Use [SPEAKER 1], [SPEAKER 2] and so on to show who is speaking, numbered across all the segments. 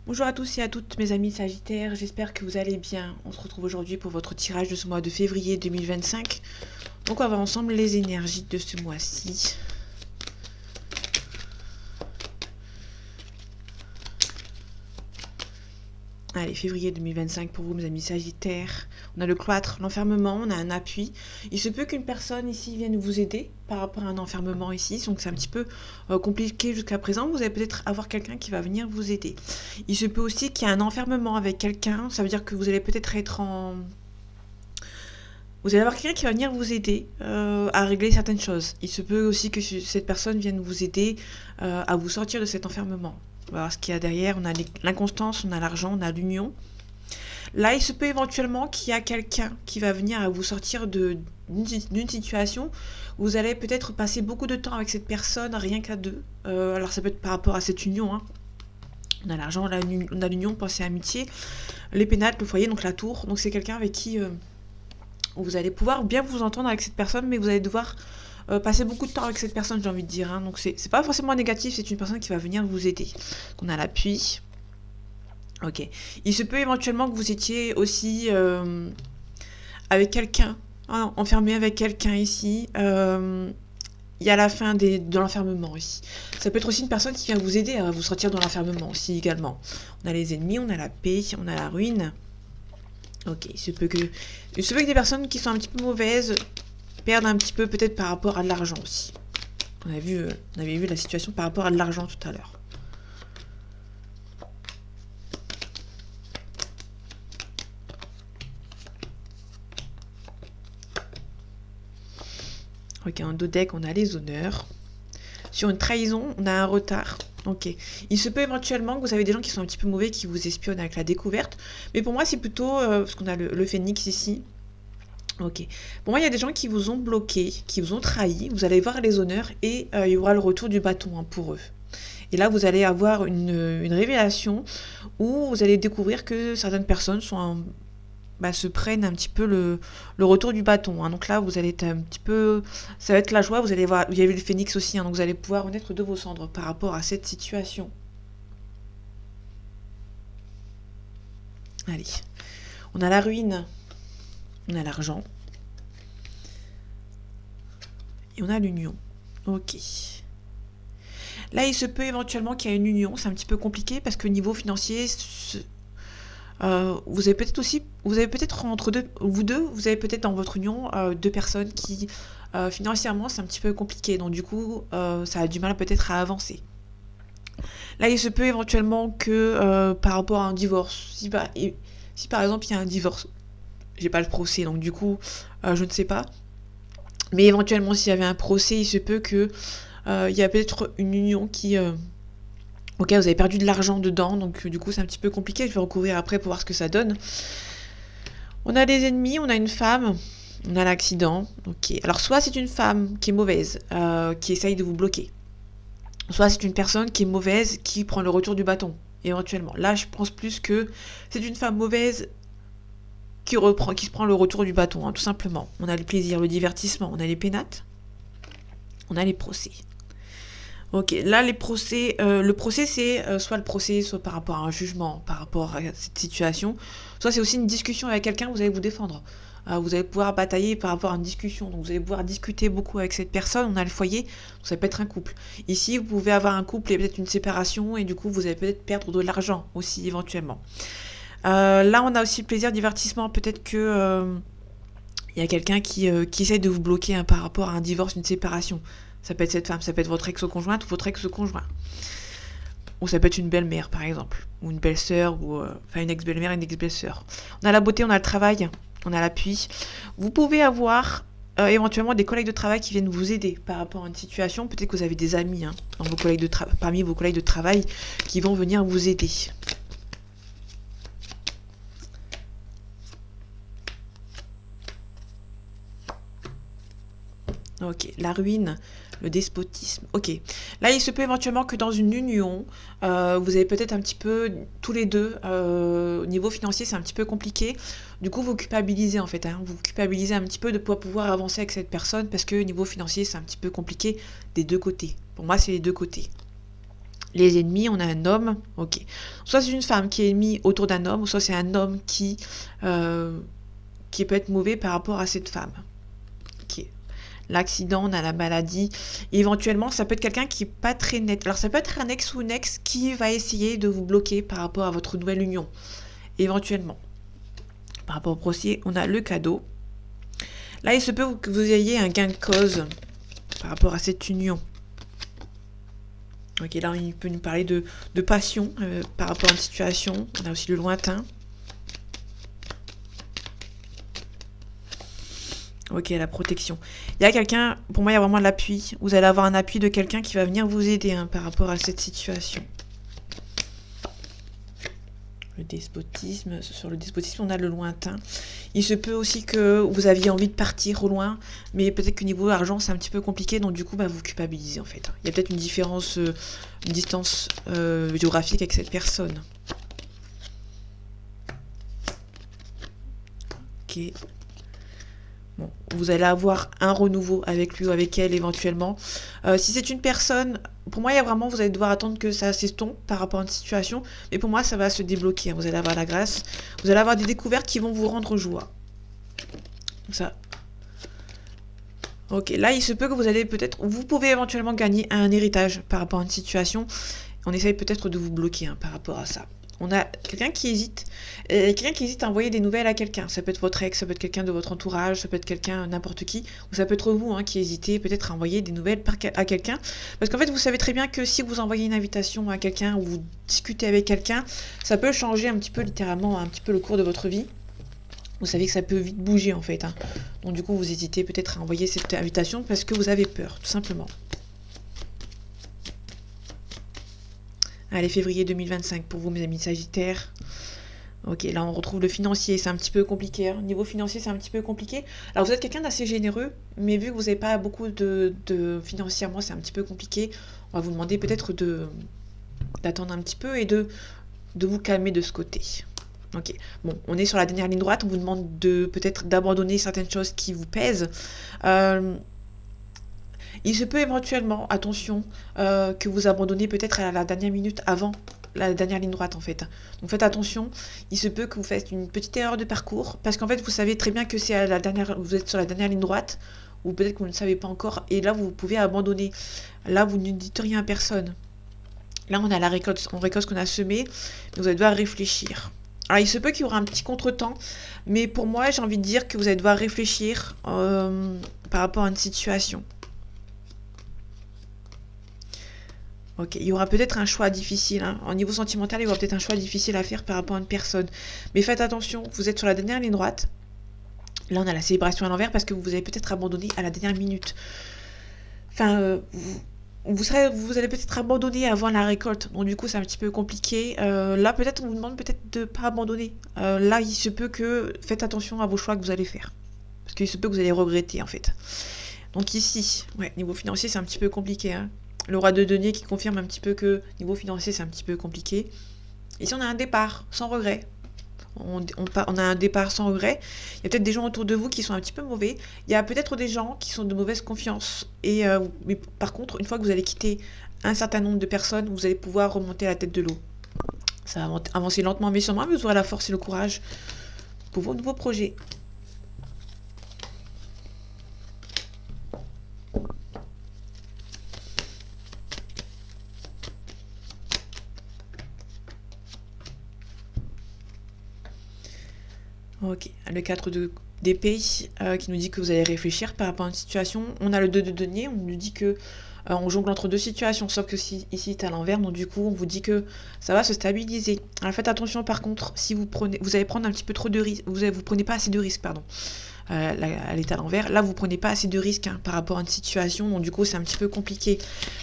[SPEAKER 1] Bonjour à tous et à toutes mes amis Sagittaires, j'espère que vous allez bien. On se retrouve aujourd'hui pour votre tirage de ce mois de février 2025. Donc on va voir ensemble les énergies de ce mois-ci. Allez, février 2025 pour vous mes amis Sagittaires. On a le cloître, l'enfermement, on a un appui. Il se peut qu'une personne ici vienne vous aider par rapport à un enfermement ici. Donc c'est un petit peu compliqué jusqu'à présent. Vous allez peut-être avoir quelqu'un qui va venir vous aider. Il se peut aussi qu'il y ait un enfermement avec quelqu'un. Ça veut dire que vous allez peut-être être en... Vous allez avoir quelqu'un qui va venir vous aider à régler certaines choses. Il se peut aussi que cette personne vienne vous aider à vous sortir de cet enfermement. On va voir ce qu'il y a derrière. On a l'inconstance, on a l'argent, on a l'union. Là, il se peut éventuellement qu'il y a quelqu'un qui va venir à vous sortir d'une situation où vous allez peut-être passer beaucoup de temps avec cette personne, rien qu'à deux. Alors ça peut être par rapport à cette union. Hein. On a l'argent, on a l'union, pensée amitié, les pénates, le foyer, donc la tour. Donc c'est quelqu'un avec qui vous allez pouvoir bien vous entendre avec cette personne, mais vous allez devoir passer beaucoup de temps avec cette personne, j'ai envie de dire. Hein. Donc c'est pas forcément négatif, c'est une personne qui va venir vous aider. On a l'appui. Ok. Il se peut éventuellement que vous étiez aussi avec quelqu'un, hein, enfermé avec quelqu'un ici. Il y a la fin de l'enfermement ici. Ça peut être aussi une personne qui vient vous aider à vous sortir de l'enfermement aussi également. On a les ennemis, on a la paix, on a la ruine. Ok, il se peut que des personnes qui sont un petit peu mauvaises perdent un petit peu peut-être par rapport à de l'argent aussi. On avait vu la situation par rapport à de l'argent tout à l'heure. Ok, en dos deck, on a les honneurs. Sur une trahison, on a un retard. Ok. Il se peut éventuellement que vous avez des gens qui sont un petit peu mauvais, qui vous espionnent avec la découverte. Mais pour moi, c'est plutôt... parce qu'on a le phénix ici. Ok. Pour moi, il y a des gens qui vous ont bloqué, qui vous ont trahi. Vous allez voir les honneurs et il y aura le retour du bâton hein, pour eux. Et là, vous allez avoir une révélation où vous allez découvrir que certaines personnes sont se prennent un petit peu le retour du bâton. Hein. Donc là, vous allez être un petit peu... Ça va être la joie, vous allez voir... Il y a eu le phénix aussi, hein, donc vous allez pouvoir renaître de vos cendres par rapport à cette situation. Allez. On a la ruine. On a l'argent. Et on a l'union. Ok. Là, il se peut éventuellement qu'il y ait une union. C'est un petit peu compliqué parce que niveau financier... vous avez peut-être entre vous avez peut-être dans votre union deux personnes qui financièrement c'est un petit peu compliqué, donc du coup ça a du mal peut-être à avancer. Là il se peut éventuellement que par rapport à un divorce, si par exemple il y a un divorce, j'ai pas le procès donc du coup je ne sais pas, mais éventuellement s'il y avait un procès il se peut que il y a peut-être une union qui ok, vous avez perdu de l'argent dedans, donc du coup c'est un petit peu compliqué, je vais recouvrir après pour voir ce que ça donne. On a des ennemis, on a une femme, on a l'accident. Ok. Alors soit c'est une femme qui est mauvaise, qui essaye de vous bloquer. Soit c'est une personne qui est mauvaise, qui prend le retour du bâton, éventuellement. Là, je pense plus que c'est une femme mauvaise qui se prend le retour du bâton, hein, tout simplement. On a le plaisir, le divertissement, on a les pénates, on a les procès. Ok, là les procès, le procès c'est soit le procès, soit par rapport à un jugement, par rapport à cette situation, soit c'est aussi une discussion avec quelqu'un, vous allez vous défendre. Vous allez pouvoir batailler par rapport à une discussion, donc vous allez pouvoir discuter beaucoup avec cette personne, on a le foyer, donc ça peut être un couple. Ici, vous pouvez avoir un couple et peut-être une séparation, et du coup vous allez peut-être perdre de l'argent aussi éventuellement. Là on a aussi le plaisir, divertissement, peut-être que... il y a quelqu'un qui essaye de vous bloquer hein, par rapport à un divorce, une séparation. Ça peut être cette femme, ça peut être votre ex-conjointe ou votre ex-conjoint. Ou ça peut être une belle-mère, par exemple. Ou une belle-sœur, ou une ex-belle-mère et une ex-belle-sœur. On a la beauté, on a le travail, on a l'appui. Vous pouvez avoir éventuellement des collègues de travail qui viennent vous aider par rapport à une situation. Peut-être que vous avez des amis hein, parmi vos collègues de travail qui vont venir vous aider. Ok, la ruine, le despotisme. Ok, là il se peut éventuellement que dans une union, vous avez peut-être un petit peu tous les deux, au niveau financier c'est un petit peu compliqué. Du coup vous culpabilisez en fait, hein, vous culpabilisez un petit peu de ne pas pouvoir avancer avec cette personne parce que niveau financier c'est un petit peu compliqué des deux côtés. Pour moi c'est les deux côtés. Les ennemis, on a un homme, ok. Soit c'est une femme qui est ennemie autour d'un homme, soit c'est un homme qui peut être mauvais par rapport à cette femme. Ok. L'accident, on a la maladie. Et éventuellement, ça peut être quelqu'un qui n'est pas très net. Alors, ça peut être un ex ou une ex qui va essayer de vous bloquer par rapport à votre nouvelle union. Éventuellement. Par rapport au procès, on a le cadeau. Là, il se peut que vous ayez un gain de cause par rapport à cette union. Ok, là, il peut nous parler de passion par rapport à une situation. On a aussi le lointain. Ok, la protection. Il y a quelqu'un, pour moi, il y a vraiment de l'appui. Vous allez avoir un appui de quelqu'un qui va venir vous aider par rapport à cette situation. Le despotisme. Sur le despotisme, on a le lointain. Il se peut aussi que vous aviez envie de partir au loin, mais peut-être que niveau argent, c'est un petit peu compliqué, donc du coup, vous culpabilisez en fait. Il y a peut-être une différence, une distance géographique avec cette personne. Ok. Bon, vous allez avoir un renouveau avec lui ou avec elle éventuellement. Si c'est une personne, pour moi, il y a vraiment, vous allez devoir attendre que ça s'estompe par rapport à une situation. Mais pour moi, ça va se débloquer. Vous allez avoir la grâce. Vous allez avoir des découvertes qui vont vous rendre joie. Ça. Ok, là, il se peut que vous allez peut-être... Vous pouvez éventuellement gagner un héritage par rapport à une situation. On essaye peut-être de vous bloquer par rapport à ça. On a quelqu'un qui hésite. Quelqu'un qui hésite à envoyer des nouvelles à quelqu'un. Ça peut être votre ex, ça peut être quelqu'un de votre entourage, ça peut être quelqu'un, n'importe qui. Ou ça peut être vous qui hésitez peut-être à envoyer des nouvelles à quelqu'un. Parce qu'en fait, vous savez très bien que si vous envoyez une invitation à quelqu'un ou vous discutez avec quelqu'un, ça peut changer un petit peu, littéralement, un petit peu le cours de votre vie. Vous savez que ça peut vite bouger en fait. Donc du coup, vous hésitez peut-être à envoyer cette invitation parce que vous avez peur, tout simplement. Allez, février 2025 pour vous, mes amis Sagittaires. Ok, là on retrouve le financier, c'est un petit peu compliqué. Niveau financier, c'est un petit peu compliqué. Alors vous êtes quelqu'un d'assez généreux, mais vu que vous n'avez pas beaucoup de financièrement, c'est un petit peu compliqué. On va vous demander peut-être d'attendre un petit peu et de vous calmer de ce côté. Ok, bon, on est sur la dernière ligne droite, on vous demande peut-être d'abandonner certaines choses qui vous pèsent. Il se peut éventuellement, attention, que vous abandonnez peut-être à la dernière minute avant la dernière ligne droite en fait. Donc faites attention, il se peut que vous fassiez une petite erreur de parcours, parce qu'en fait vous savez très bien que c'est à la dernière, vous êtes sur la dernière ligne droite, ou peut-être que vous ne savez pas encore, et là vous pouvez abandonner. Là vous ne dites rien à personne. Là on a la récolte, on récolte ce qu'on a semé, mais vous allez devoir réfléchir. Alors il se peut qu'il y aura un petit contretemps, mais pour moi j'ai envie de dire que vous allez devoir réfléchir par rapport à une situation. Ok, il y aura peut-être un choix difficile. Au niveau sentimental, il y aura peut-être un choix difficile à faire par rapport à une personne. Mais faites attention, vous êtes sur la dernière ligne droite. Là, on a la célébration à l'envers parce que vous avez peut-être abandonné à la dernière minute. Enfin, vous allez peut-être abandonner avant la récolte. Donc, du coup, c'est un petit peu compliqué. Là, peut-être, on vous demande peut-être de ne pas abandonner. Là, il se peut que... Faites attention à vos choix que vous allez faire. Parce qu'il se peut que vous allez regretter, en fait. Donc ici, ouais, niveau financier, c'est un petit peu compliqué, Le roi de denier qui confirme un petit peu que niveau financier, c'est un petit peu compliqué. Ici, on a un départ sans regret. On a un départ sans regret. Il y a peut-être des gens autour de vous qui sont un petit peu mauvais. Il y a peut-être des gens qui sont de mauvaise confiance. Mais par contre, une fois que vous allez quitter un certain nombre de personnes, vous allez pouvoir remonter à la tête de l'eau. Ça va avancer lentement mais sûrement, mais vous aurez la force et le courage pour vos nouveaux projets. Ok, le 4 d'épée qui nous dit que vous allez réfléchir par rapport à une situation. On a le 2 de denier, on nous dit que on jongle entre deux situations, sauf que ici c'est à l'envers, donc du coup on vous dit que ça va se stabiliser. Alors faites attention par contre, si vous allez prendre un petit peu trop de risques, vous prenez pas assez de risques, pardon. Elle est à l'envers. Là, vous prenez pas assez de risques par rapport à une situation, donc du coup c'est un petit peu compliqué.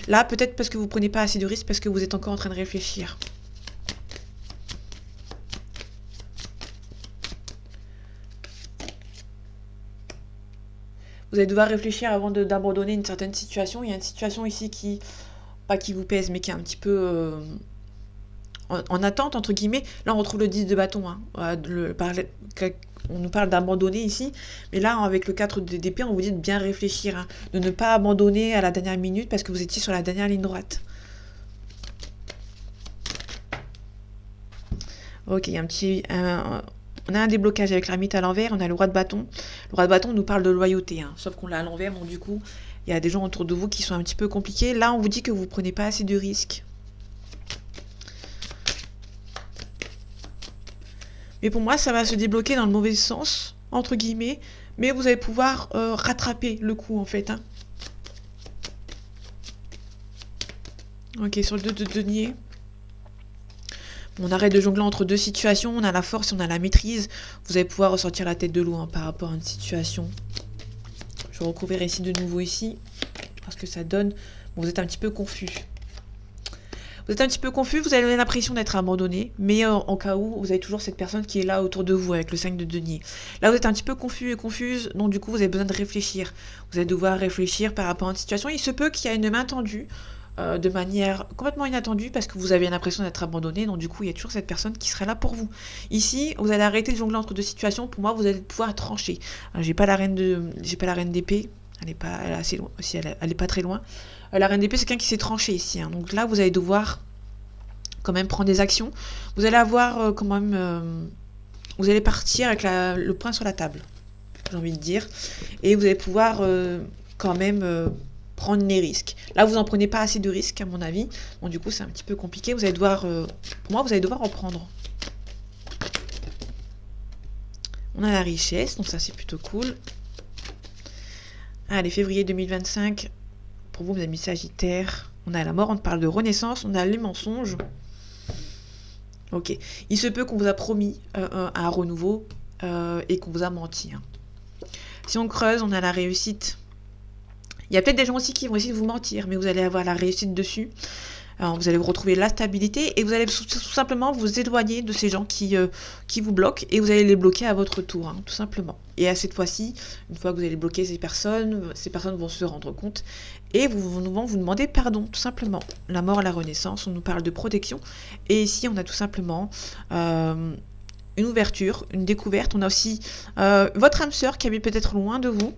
[SPEAKER 1] Là, peut-être parce que vous prenez pas assez de risques, parce que vous êtes encore en train de réfléchir. Vous allez devoir réfléchir avant d'abandonner une certaine situation. Il y a une situation ici qui, pas qui vous pèse, mais qui est un petit peu en attente, entre guillemets. Là, on retrouve le 10 de bâton. On nous parle d'abandonner ici. Mais là, avec le 4 d'épée, on vous dit de bien réfléchir. De ne pas abandonner à la dernière minute parce que vous étiez sur la dernière ligne droite. Ok, il y a on a un déblocage avec l'ermite à l'envers, on a le roi de bâton. Le roi de bâton nous parle de loyauté, hein, sauf qu'on l'a à l'envers, donc du coup, il y a des gens autour de vous qui sont un petit peu compliqués. Là, on vous dit que vous prenez pas assez de risques. Mais pour moi, ça va se débloquer dans le mauvais sens, entre guillemets, mais vous allez pouvoir rattraper le coup, en fait. Hein. Ok, sur le 2 de denier. On arrête de jongler entre deux situations, on a la force, on a la maîtrise. Vous allez pouvoir ressortir la tête de l'eau hein, par rapport à une situation. Je recouvre ici de nouveau ici, parce que ça donne... Bon, vous êtes un petit peu confus. Vous êtes un petit peu confus, vous avez l'impression d'être abandonné, mais en cas où, vous avez toujours cette personne qui est là autour de vous avec le 5 de denier. Là, vous êtes un petit peu confus et confuse, donc du coup, vous avez besoin de réfléchir. Vous allez devoir réfléchir par rapport à une situation. Il se peut qu'il y ait une main tendue, de manière complètement inattendue, parce que vous avez l'impression d'être abandonné, donc du coup, il y a toujours cette personne qui serait là pour vous. Ici, vous allez arrêter de jongler entre deux situations. Pour moi, vous allez pouvoir trancher. J'ai pas la reine d'épée. Elle est pas, elle est assez loin, aussi, elle est pas très loin. La reine d'épée, c'est quelqu'un qui s'est tranché ici. Hein. Donc là, vous allez devoir quand même prendre des actions. Vous allez avoir quand même... vous allez partir avec le point sur la table, j'ai envie de dire. Et vous allez pouvoir quand même prendre les risques. Là, vous n'en prenez pas assez de risques, à mon avis. Bon, du coup, c'est un petit peu compliqué. Vous allez devoir... pour moi, vous allez devoir en prendre. On a la richesse, donc ça, c'est plutôt cool. Allez, février 2025. Pour vous, vous avez mis Sagittaire. On a la mort, on parle de renaissance. On a les mensonges. Ok. Il se peut qu'on vous a promis un renouveau et qu'on vous a menti. Hein. Si on creuse, on a la réussite. Il y a peut-être des gens aussi qui vont essayer de vous mentir, mais vous allez avoir la réussite dessus. Alors, vous allez retrouver la stabilité et vous allez tout simplement vous éloigner de ces gens qui vous bloquent et vous allez les bloquer à votre tour, hein, tout simplement. Et à cette fois-ci, une fois que vous allez bloquer ces personnes vont se rendre compte et vont vous demander pardon, tout simplement. La mort, la renaissance, on nous parle de protection. Et ici, on a tout simplement une ouverture, une découverte. On a aussi votre âme sœur qui habite peut-être loin de vous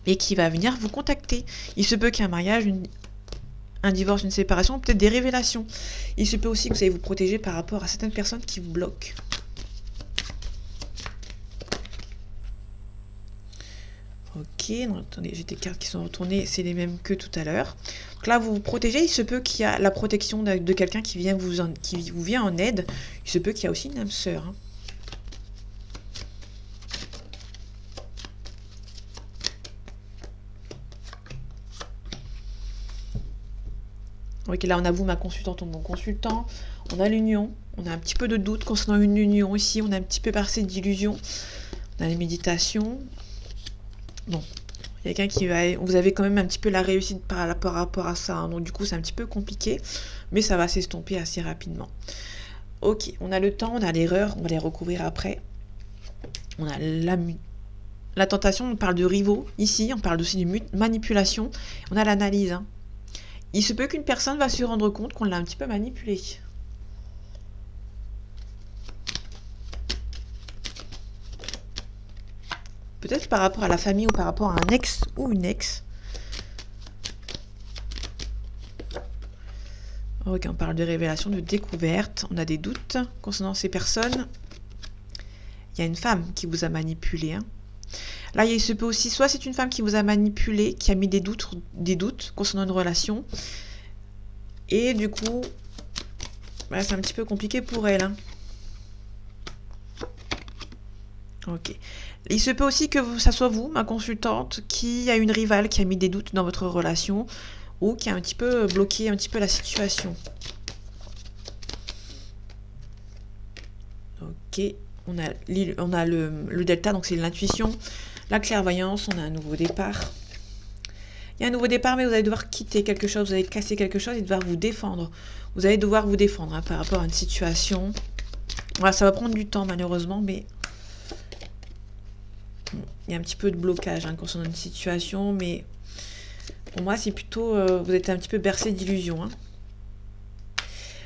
[SPEAKER 1] et qui va venir vous contacter. Il se peut qu'il y ait un mariage, un divorce, une séparation, peut-être des révélations. Il se peut aussi que vous allez vous protéger par rapport à certaines personnes qui vous bloquent. Ok, non, attendez, j'ai des cartes qui sont retournées, c'est les mêmes que tout à l'heure. Donc là, vous vous protégez, il se peut qu'il y a la protection de quelqu'un qui vous vient en aide. Il se peut qu'il y a aussi une âme sœur. Hein. Ok, là on a vous, ma consultante ou mon consultant. On a l'union. On a un petit peu de doute concernant une union ici. On a un petit peu passé d'illusion. On a les méditations. Bon, il y a quelqu'un qui va... Vous avez quand même un petit peu la réussite par rapport à ça. Hein, donc du coup, c'est un petit peu compliqué. Mais ça va s'estomper assez rapidement. Ok, on a le temps, on a l'erreur. On va les recouvrir après. On a la tentation. On parle de rivaux ici. On parle aussi de manipulation. On a l'analyse. Hein. Il se peut qu'une personne va se rendre compte qu'on l'a un petit peu manipulé. Peut-être par rapport à la famille ou par rapport à un ex ou une ex. Ok, on parle de révélation, de découverte. On a des doutes concernant ces personnes. Il y a une femme qui vous a manipulé. Hein. Là, il se peut aussi, soit c'est une femme qui vous a manipulé, qui a mis des doutes concernant une relation. Et du coup, bah, c'est un petit peu compliqué pour elle. Hein. Ok. Il se peut aussi que ça soit vous, ma consultante, qui a une rivale qui a mis des doutes dans votre relation ou qui a un petit peu bloqué un petit peu la situation. Ok. On a le delta, donc c'est l'intuition. La clairvoyance, on a un nouveau départ. Il y a un nouveau départ, mais vous allez devoir quitter quelque chose, vous allez casser quelque chose et devoir vous défendre. Vous allez devoir vous défendre hein, par rapport à une situation. Voilà, ça va prendre du temps malheureusement, mais il y a un petit peu de blocage hein, concernant une situation, mais pour moi c'est plutôt, vous êtes un petit peu bercé d'illusions. Hein.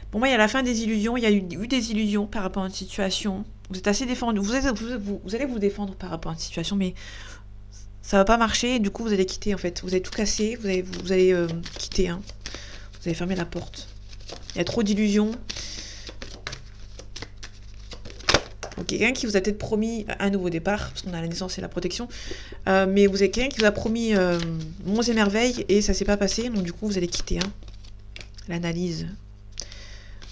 [SPEAKER 1] Pour moi, il y a la fin des illusions, il y a eu des illusions par rapport à une situation. Vous êtes assez défendu, vous allez vous défendre par rapport à une situation, mais ça va pas marcher, et du coup vous allez quitter en fait. Vous allez tout casser, vous allez quitter. Hein. Vous allez fermer la porte. Il y a trop d'illusions. quelqu'un qui vous a peut-être promis un nouveau départ, parce qu'on a la naissance et la protection, mais vous avez quelqu'un qui vous a promis monts et merveilles, et ça s'est pas passé, donc du coup vous allez quitter l'analyse.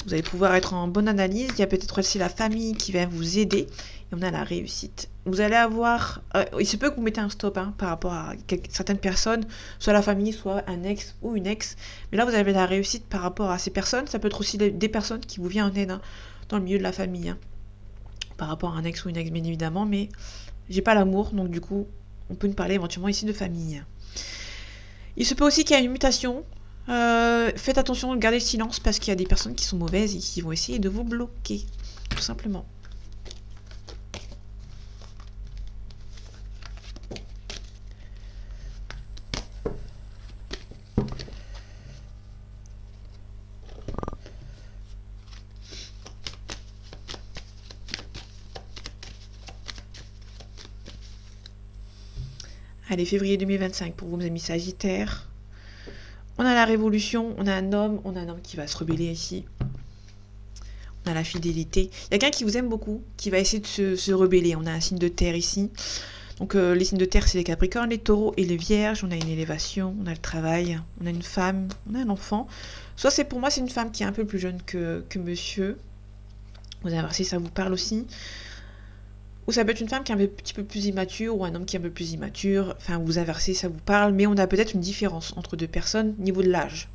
[SPEAKER 1] Vous allez pouvoir être en bonne analyse. Il y a peut-être aussi la famille qui va vous aider. Et on a la réussite. Vous allez avoir... il se peut que vous mettez un stop par rapport à certaines personnes, soit la famille, soit un ex ou une ex. Mais là, vous avez la réussite par rapport à ces personnes. Ça peut être aussi des personnes qui vous viennent en aide dans le milieu de la famille. Par rapport à un ex ou une ex, bien évidemment. Mais j'ai pas l'amour, donc du coup, on peut nous parler éventuellement ici de famille. Il se peut aussi qu'il y ait une mutation. Faites attention, gardez le silence parce qu'il y a des personnes qui sont mauvaises et qui vont essayer de vous bloquer, tout simplement. Allez, février 2025 pour vous, mes amis Sagittaires. On a la révolution, on a un homme qui va se rebeller ici. On a la fidélité. Il y a quelqu'un qui vous aime beaucoup, qui va essayer de se rebeller. On a un signe de terre ici. Donc les signes de terre, c'est les Capricornes, les Taureaux et les Vierges. On a une élévation, on a le travail, on a une femme, on a un enfant. Soit c'est pour moi, c'est une femme qui est un peu plus jeune que monsieur. Vous allez voir si ça vous parle aussi. Ou ça peut être une femme qui est un petit peu plus immature, ou un homme qui est un peu plus immature. Enfin, vous inversez, ça vous parle. Mais on a peut-être une différence entre deux personnes, niveau de l'âge.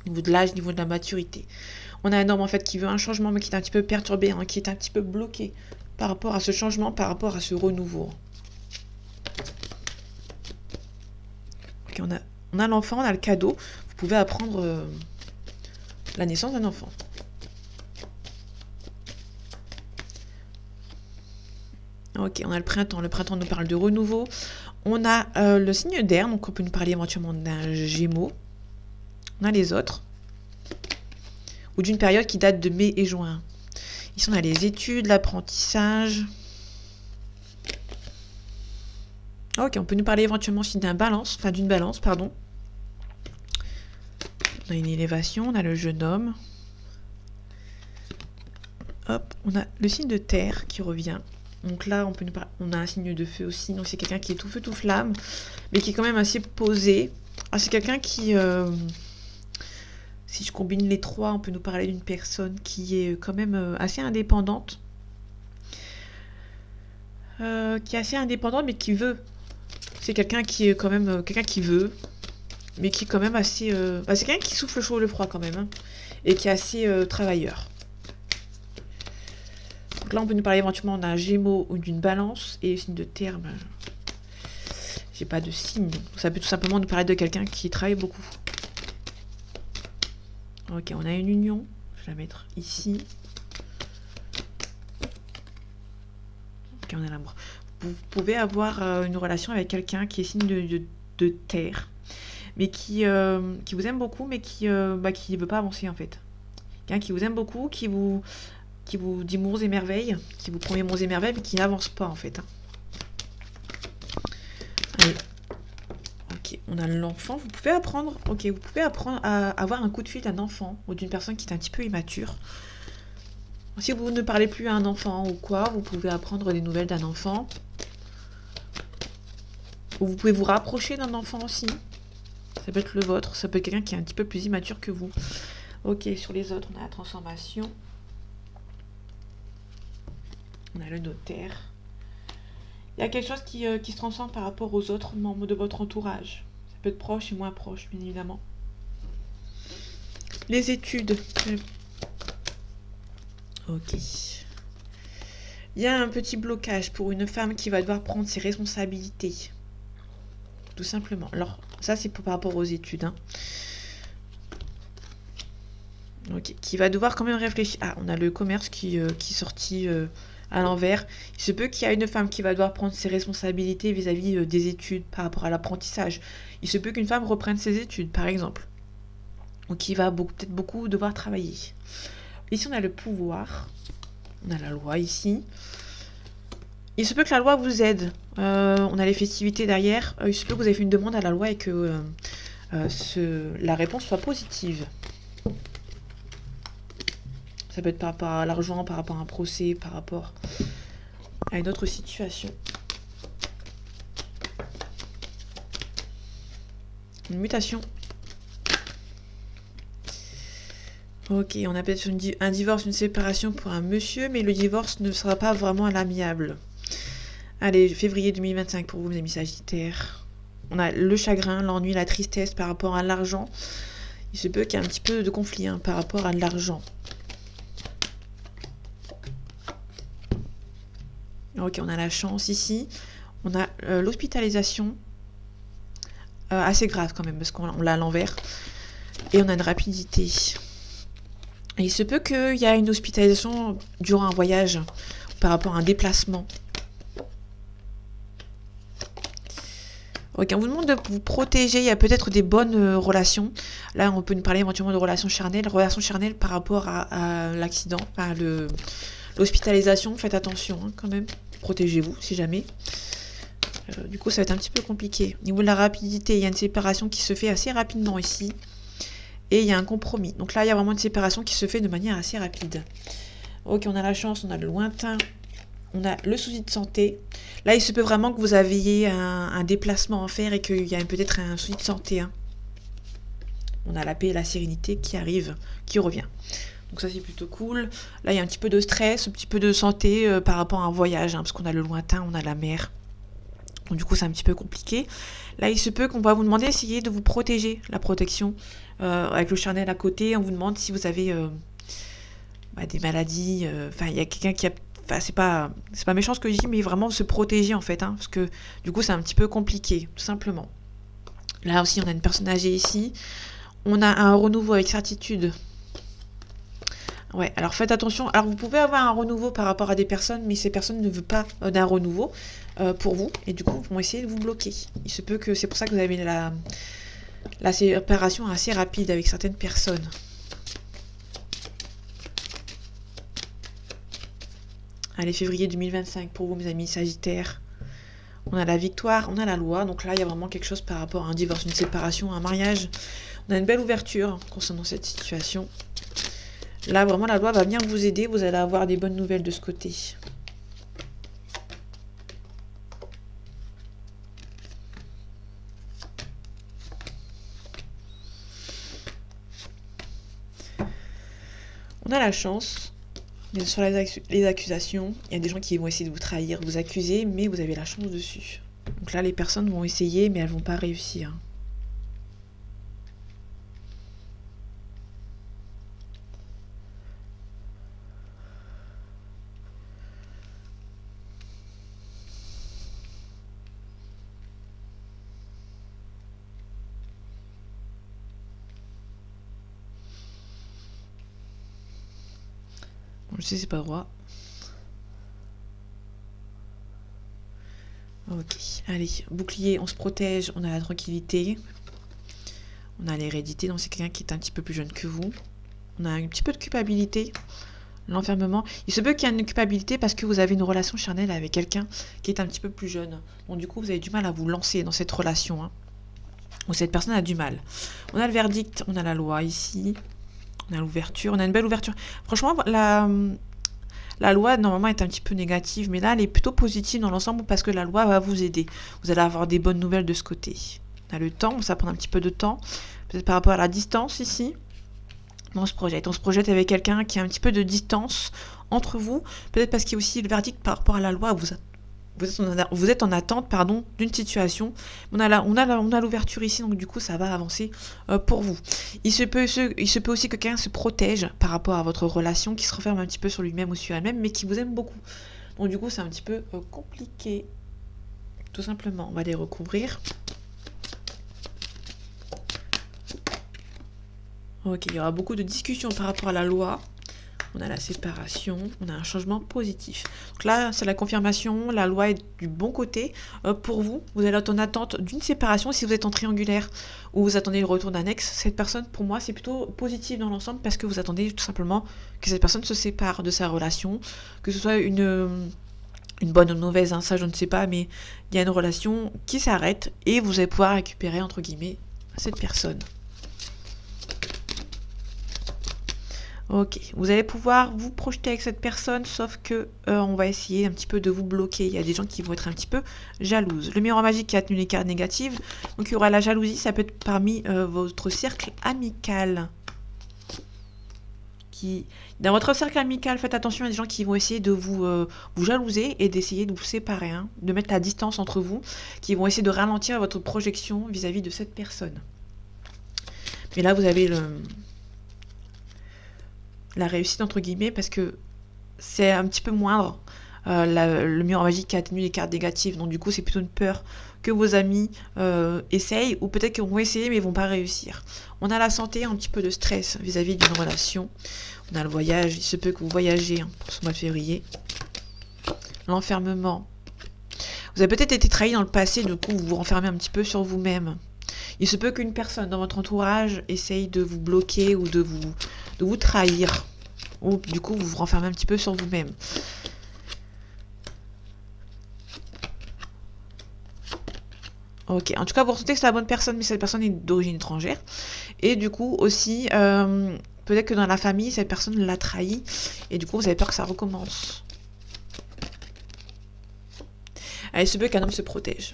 [SPEAKER 1] Niveau de l'âge, niveau de la maturité. On a un homme, en fait, qui veut un changement, mais qui est un petit peu perturbé, qui est un petit peu bloqué par rapport à ce changement, par rapport à ce renouveau. Okay, on a l'enfant, on a le cadeau. Vous pouvez apprendre la naissance d'un enfant. Ok, on a le printemps. Le printemps nous parle de renouveau. On a le signe d'air, donc on peut nous parler éventuellement d'un Gémeaux. On a les autres. Ou d'une période qui date de mai et juin. Ici, on a les études, l'apprentissage. Ok, on peut nous parler éventuellement aussi d'une balance, pardon. On a une élévation, on a le jeune homme. Hop, on a le signe de terre qui revient. Donc là, on a un signe de feu aussi. Donc c'est quelqu'un qui est tout feu, tout flamme, mais qui est quand même assez posé. Ah, c'est quelqu'un qui... si je combine les trois, on peut nous parler d'une personne qui est quand même assez indépendante. Qui est assez indépendante, mais qui veut. C'est quelqu'un qui est quand même... quelqu'un qui veut, mais qui est quand même assez... c'est quelqu'un qui souffle le chaud et le froid quand même. Et qui est assez travailleur. Donc là, on peut nous parler éventuellement d'un Gémeaux ou d'une Balance. Et signe de terre, j'ai pas de signe. Ça peut tout simplement nous parler de quelqu'un qui travaille beaucoup. Ok, on a une union. Je vais la mettre ici. Ok, on a l'amour. Vous pouvez avoir une relation avec quelqu'un qui est signe de terre. Mais qui vous aime beaucoup, mais qui ne veut pas avancer en fait. Quelqu'un qui vous aime beaucoup, qui vous dit monts et merveilles, qui vous promet monts et merveilles, mais qui n'avance pas en fait. Allez. Ok, on a l'enfant. Vous pouvez apprendre à avoir un coup de fil d'un enfant ou d'une personne qui est un petit peu immature. Si vous ne parlez plus à un enfant ou quoi, vous pouvez apprendre des nouvelles d'un enfant. Ou vous pouvez vous rapprocher d'un enfant aussi. Ça peut être le vôtre, ça peut être quelqu'un qui est un petit peu plus immature que vous. Ok, sur les autres, on a la transformation. On a le notaire. Il y a quelque chose qui se transforme par rapport aux autres membres de votre entourage. Ça peut être proche et moins proche, bien évidemment. Les études. Ok. Il y a un petit blocage pour une femme qui va devoir prendre ses responsabilités. Tout simplement. Alors, ça, c'est par rapport aux études. Ok. Qui va devoir quand même réfléchir. Ah, on a le commerce qui est sorti... à l'envers. Il se peut qu'il y a une femme qui va devoir prendre ses responsabilités vis-à-vis des études par rapport à l'apprentissage. Il se peut qu'une femme reprenne ses études, par exemple. Donc qui va peut-être beaucoup devoir travailler. Ici, on a le pouvoir. On a la loi ici. Il se peut que la loi vous aide. On a les festivités derrière. Il se peut que vous avez fait une demande à la loi et que la réponse soit positive. Ça peut être par rapport à l'argent, par rapport à un procès, par rapport à une autre situation. Une mutation. Ok, on a peut-être un divorce, une séparation pour un monsieur, mais le divorce ne sera pas vraiment à l'amiable. Allez, février 2025 pour vous, mes amis Sagittaires. On a le chagrin, l'ennui, la tristesse par rapport à l'argent. Il se peut qu'il y ait un petit peu de conflit par rapport à l'argent. Ok, on a la chance ici. On a l'hospitalisation. Assez grave quand même, parce qu'on l'a à l'envers. Et on a une rapidité. Et il se peut qu'il y ait une hospitalisation durant un voyage, par rapport à un déplacement. Ok, on vous demande de vous protéger, il y a peut-être des bonnes relations. Là, on peut nous parler éventuellement de relations charnelles par rapport à l'accident, à l'hospitalisation. Faites attention quand même, protégez-vous si jamais. Du coup, ça va être un petit peu compliqué. Au niveau de la rapidité, il y a une séparation qui se fait assez rapidement ici. Et il y a un compromis. Donc là, il y a vraiment une séparation qui se fait de manière assez rapide. Ok, on a la chance, on a le lointain. On a le souci de santé. Là, il se peut vraiment que vous ayez un déplacement à faire et qu'il y a peut-être un souci de santé. On a la paix et la sérénité qui arrive, qui revient. Donc ça, c'est plutôt cool. Là, il y a un petit peu de stress, un petit peu de santé par rapport à un voyage, parce qu'on a le lointain, on a la mer. Donc du coup, c'est un petit peu compliqué. Là, il se peut qu'on va vous demander d'essayer de vous protéger, la protection. Avec le charnel à côté, on vous demande si vous avez des maladies. Enfin, il y a quelqu'un qui a... Enfin, c'est pas méchant ce que je dis, mais vraiment se protéger en fait, parce que du coup c'est un petit peu compliqué, tout simplement. Là aussi on a une personne âgée ici, on a un renouveau avec certitude. Ouais, alors faites attention, alors vous pouvez avoir un renouveau par rapport à des personnes, mais ces personnes ne veulent pas d'un renouveau pour vous, et du coup ils vont essayer de vous bloquer. Il se peut que c'est pour ça que vous avez la séparation assez rapide avec certaines personnes. Allez, février 2025 pour vous, mes amis Sagittaires. On a la victoire, on a la loi. Donc là, il y a vraiment quelque chose par rapport à un divorce, une séparation, un mariage. On a une belle ouverture concernant cette situation. Là, vraiment, la loi va bien vous aider. Vous allez avoir des bonnes nouvelles de ce côté. On a la chance. Mais sur les accusations, il y a des gens qui vont essayer de vous trahir, vous accuser, mais vous avez la chance dessus. Donc là, les personnes vont essayer, mais elles vont pas réussir. Bon, je sais, c'est pas droit. Ok, allez, bouclier, on se protège, on a la tranquillité. On a l'hérédité, donc c'est quelqu'un qui est un petit peu plus jeune que vous. On a un petit peu de culpabilité, l'enfermement. Il se peut qu'il y ait une culpabilité parce que vous avez une relation charnelle avec quelqu'un qui est un petit peu plus jeune. Donc du coup, vous avez du mal à vous lancer dans cette relation. Ou cette personne a du mal. On a le verdict, on a la loi ici. On a l'ouverture, on a une belle ouverture. Franchement, la loi, normalement, est un petit peu négative, mais là, elle est plutôt positive dans l'ensemble parce que la loi va vous aider. Vous allez avoir des bonnes nouvelles de ce côté. On a le temps, ça prend un petit peu de temps. Peut-être par rapport à la distance ici. On se projette avec quelqu'un qui a un petit peu de distance entre vous. Peut-être parce qu'il y a aussi le verdict par rapport à la loi. Vous êtes en attente d'une situation. On a l'ouverture ici, donc du coup ça va avancer pour vous. Il se peut aussi que quelqu'un se protège par rapport à votre relation, qui se referme un petit peu sur lui-même ou sur elle-même, mais qui vous aime beaucoup. Donc du coup c'est un petit peu compliqué. Tout simplement, on va les recouvrir. Ok, il y aura beaucoup de discussions par rapport à la loi. On a la séparation, on a un changement positif. Donc là, c'est la confirmation, la loi est du bon côté. Pour vous, vous allez être en attente d'une séparation si vous êtes en triangulaire ou vous attendez le retour d'un ex. Cette personne, pour moi, c'est plutôt positif dans l'ensemble parce que vous attendez tout simplement que cette personne se sépare de sa relation, que ce soit une bonne ou une mauvaise, ça je ne sais pas, mais il y a une relation qui s'arrête et vous allez pouvoir récupérer, entre guillemets, cette personne. Ok, vous allez pouvoir vous projeter avec cette personne, sauf que on va essayer un petit peu de vous bloquer. Il y a des gens qui vont être un petit peu jalouses. Le miroir magique qui a tenu les cartes négatives, donc il y aura la jalousie, ça peut être parmi votre cercle amical. Dans votre cercle amical, faites attention à des gens qui vont essayer de vous jalouser et d'essayer de vous séparer, hein, de mettre la distance entre vous, qui vont essayer de ralentir votre projection vis-à-vis de cette personne. Mais là, vous avez la réussite entre guillemets parce que c'est un petit peu moindre le miroir magique qui a tenu les cartes négatives, donc du coup c'est plutôt une peur que vos amis essayent, ou peut-être qu'ils vont essayer mais ils vont pas réussir. On a la santé, un petit peu de stress vis-à-vis d'une relation. On a le voyage, il se peut que vous voyagez pour ce mois de février. L'enfermement. Vous avez peut-être été trahi dans le passé, du coup vous vous renfermez un petit peu sur vous-même. Il se peut qu'une personne dans votre entourage essaye de vous bloquer ou de vous trahir. Ou du coup, vous vous renfermez un petit peu sur vous-même. Ok, en tout cas, vous ressentez que c'est la bonne personne, mais cette personne est d'origine étrangère. Et du coup, aussi, peut-être que dans la famille, cette personne l'a trahi. Et du coup, vous avez peur que ça recommence. Il se peut qu'un homme se protège.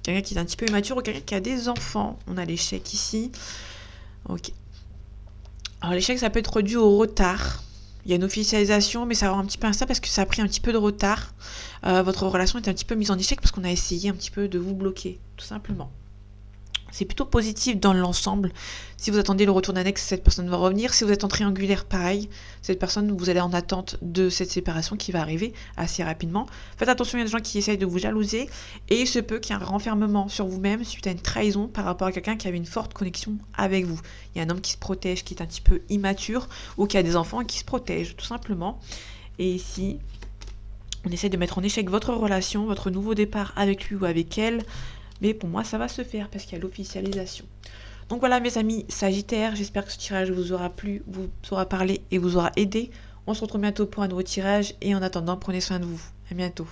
[SPEAKER 1] Quelqu'un qui est un petit peu immature ou quelqu'un qui a des enfants. On a l'échec ici. Ok. Alors l'échec, ça peut être dû au retard. Il y a une officialisation, mais ça va avoir un petit peu instable parce que ça a pris un petit peu de retard. Votre relation est un petit peu mise en échec parce qu'on a essayé un petit peu de vous bloquer, tout simplement. C'est plutôt positif dans l'ensemble. Si vous attendez le retour d'un ex, cette personne va revenir. Si vous êtes en triangulaire, pareil. Cette personne, vous allez en attente de cette séparation qui va arriver assez rapidement. Faites attention, il y a des gens qui essayent de vous jalouser. Et il se peut qu'il y ait un renfermement sur vous-même suite à une trahison par rapport à quelqu'un qui avait une forte connexion avec vous. Il y a un homme qui se protège, qui est un petit peu immature, ou qui a des enfants et qui se protègent, tout simplement. Et ici, on essaie de mettre en échec votre relation, votre nouveau départ avec lui ou avec elle. Mais pour moi, ça va se faire parce qu'il y a l'officialisation. Donc voilà mes amis Sagittaires, j'espère que ce tirage vous aura plu, vous aura parlé et vous aura aidé. On se retrouve bientôt pour un nouveau tirage et en attendant, prenez soin de vous. À bientôt.